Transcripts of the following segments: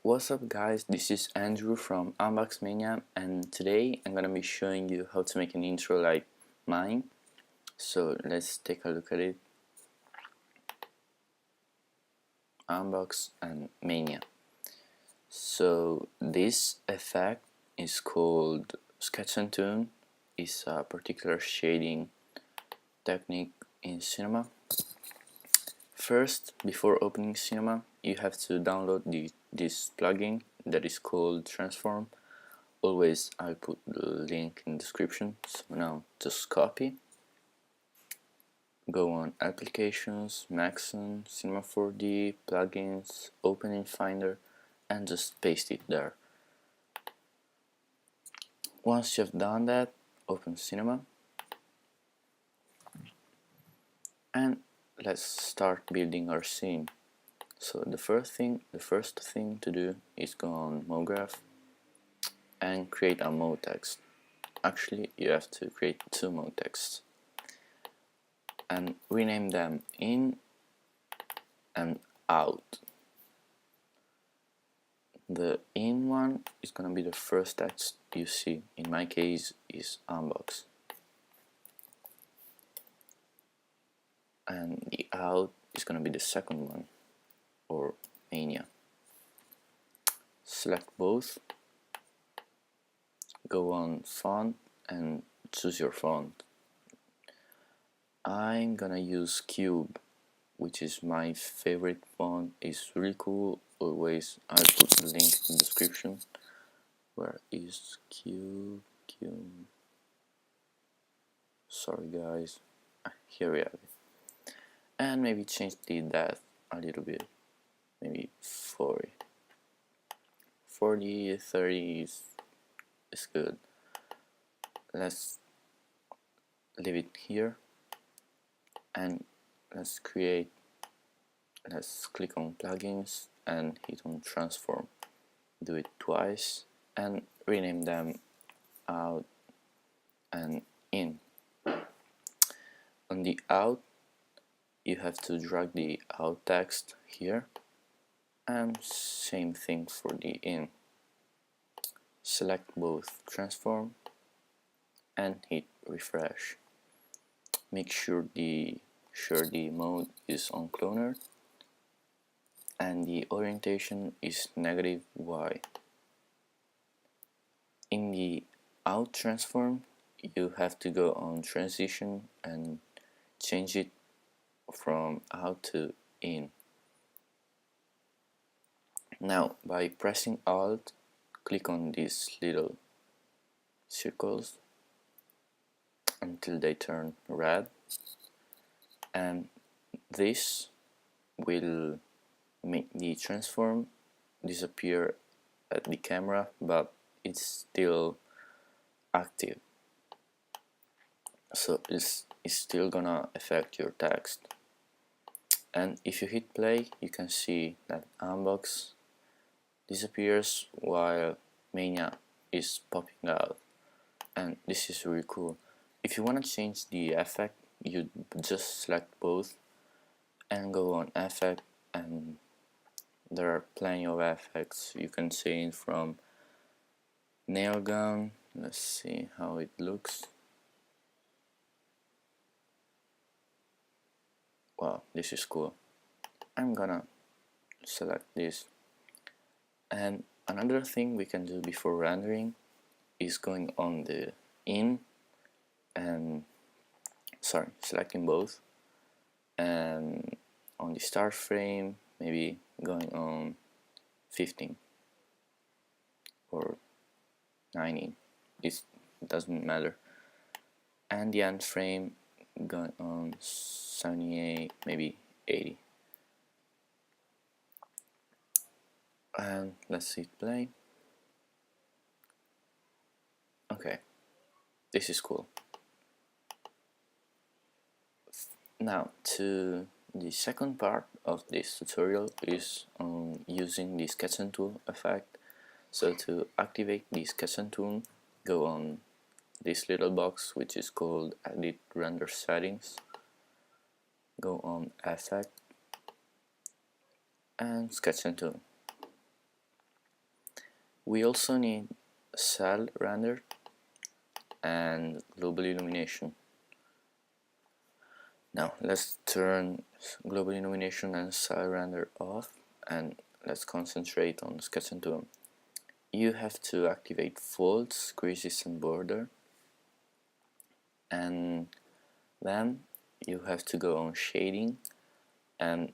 What's up guys, this is Andrew from Unbox Mania, and today I'm gonna be showing you how to make an intro like mine. So let's take a look at it. Unbox and Mania. So this effect is called Sketch and Toon. It's a particular shading technique in Cinema. First, before opening Cinema, you have to download this plugin that is called Transform. Always I'll put the link in the description. So now just copy, go on Applications, Maxon, Cinema 4D, Plugins, open in Finder, and just paste it there. Once you've done that, open Cinema, and let's start building our scene. So the first thing to do is go on MoGraph and create a mode text. Actually, you have to create two mode texts and rename them in and out. The in one is gonna be the first text you see. In my case is unbox. And the out is gonna be the second one, or mania. Select both, go on font and choose your font. I'm gonna use Cube, which is my favorite font. It's really cool. Always I'll put the link in the description. Where is Cube? Sorry guys, here we have it. And maybe change the depth a little bit, maybe 40, 30 is good. Let's leave it here and let's click on plugins and hit on transform. Do it twice and rename them out and in. On the out, you have to drag the out text here, and same thing for the in. Select both transform and hit refresh. Make sure the mode is on cloner and the orientation is -y. In the out transform, you have to go on transition and change it from out to in. Now by pressing Alt, click on these little circles until they turn red, and this will make the transform disappear at the camera, but it's still active, so it's still gonna affect your text. And if you hit play, you can see that unbox disappears while mania is popping out, and this is really cool. If you want to change the effect, you just select both and go on effect, and there are plenty of effects you can change, from nail gun. Let's see how it looks. Wow, this is cool. I'm gonna select this. And another thing we can do before rendering is going on the in and selecting both, and on the start frame maybe going on 15 or 19, it doesn't matter, and the end frame going on 78, maybe 80. And let's hit play. Okay, this is cool. Now to the second part of this tutorial is on using the sketch and tool effect. So to activate the sketch and tool, go on this little box which is called Edit Render Settings, go on Effect and Sketch and Tool. We also need cell render and global illumination. Now let's turn global illumination and cell render off and let's concentrate on sketch and toon. You have to activate folds, creases and border, and then you have to go on shading, and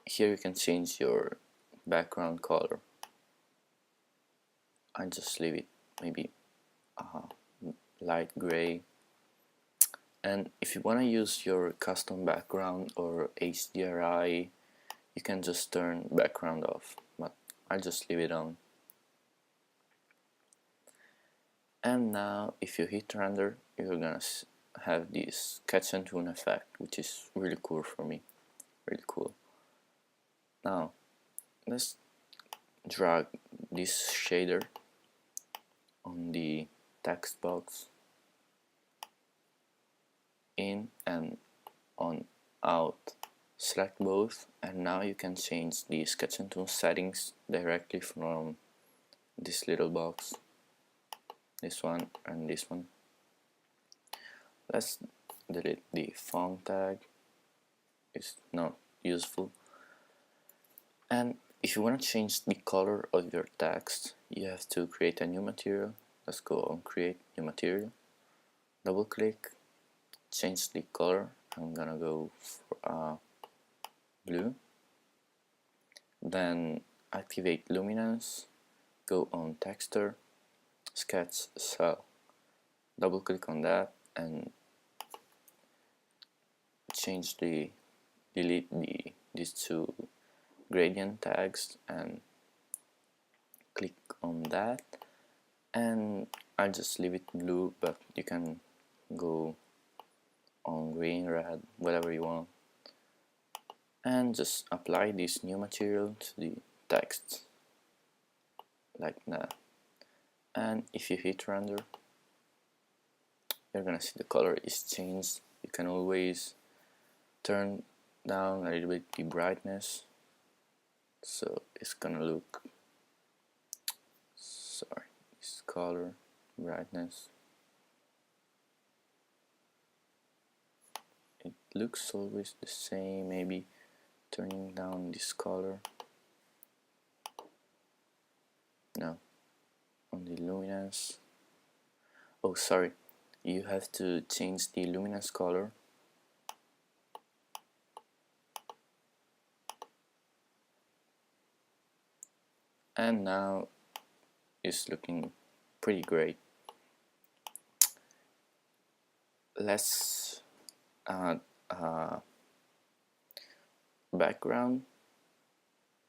here you can change your background color. I just leave it maybe light gray, and if you want to use your custom background or HDRI, you can just turn background off, but I just leave it on. And now if you hit render, you're gonna have this sketch and toon effect, which is really cool for me, really cool. Now let's drag this shader on the text box, in and on out, select both, and now you can change the sketch and toon settings directly from this little box, this one and this one. Let's delete the font tag, it's not useful. And if you want to change the color of your text, you have to create a new material. Let's go on create new material, double click, change the color. I'm gonna go for blue, then activate luminance, go on texture, sketch cell, double click on that and delete these two gradient tags and click on that, and I'll just leave it blue, but you can go on green, red, whatever you want, and just apply this new material to the text like that. And if you hit render, you're gonna see the color is changed. You can always turn down a little bit the brightness, so it's gonna look, sorry, this color brightness, it looks always the same. Maybe turning down this color, no, on the luminance, oh sorry, you have to change the luminance color, and now it's looking pretty great. Let's add a background.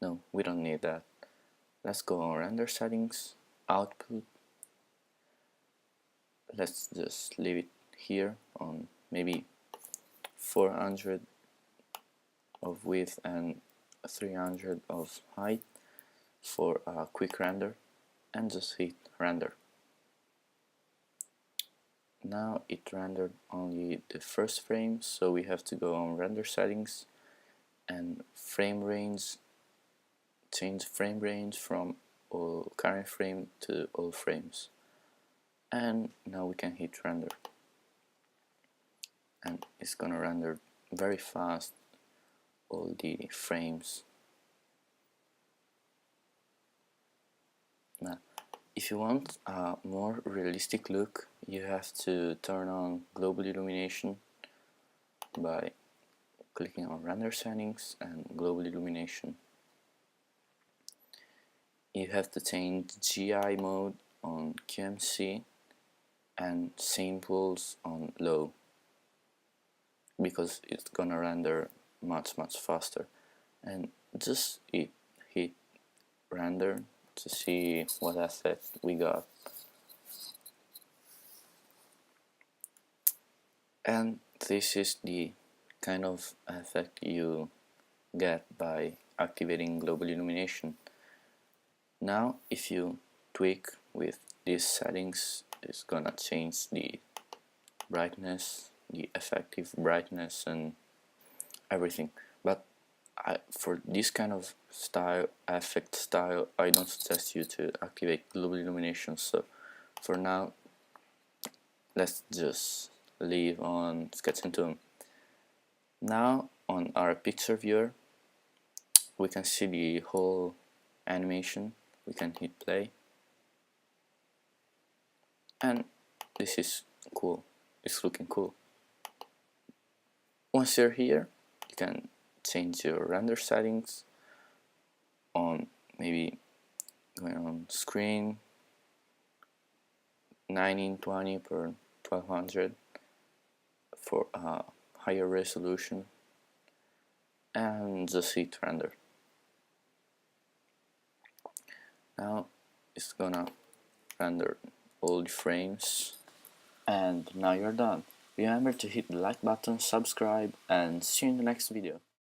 No, we don't need that. Let's go on render settings, output. Let's just leave it here on maybe 400 of width and 300 of height for a quick render, and just hit render. Now it rendered only the first frame, so we have to go on render settings and frame range, change frame range from all current frame to all frames, and now we can hit render, and it's gonna render very fast all the frames. Now if you want a more realistic look, you have to turn on global illumination by clicking on render settings and global illumination. You have to change GI mode on QMC and samples on low, because it's gonna render much faster, and just hit render to see what effect we got. And this is the kind of effect you get by activating global illumination. Now if you tweak with these settings, it's gonna change the brightness, the effective brightness and everything, but For this kind of style, effect style, I don't suggest you to activate global illumination. So for now, let's just leave on sketch and toon. Now on our picture viewer, we can see the whole animation. We can hit play, and this is cool. It's looking cool. Once you're here, you can change your render settings on maybe going on screen 1920 per 1200 for a higher resolution, and just hit render. Now it's gonna render all the frames, and now you're done. Remember to hit the like button, subscribe, and see you in the next video.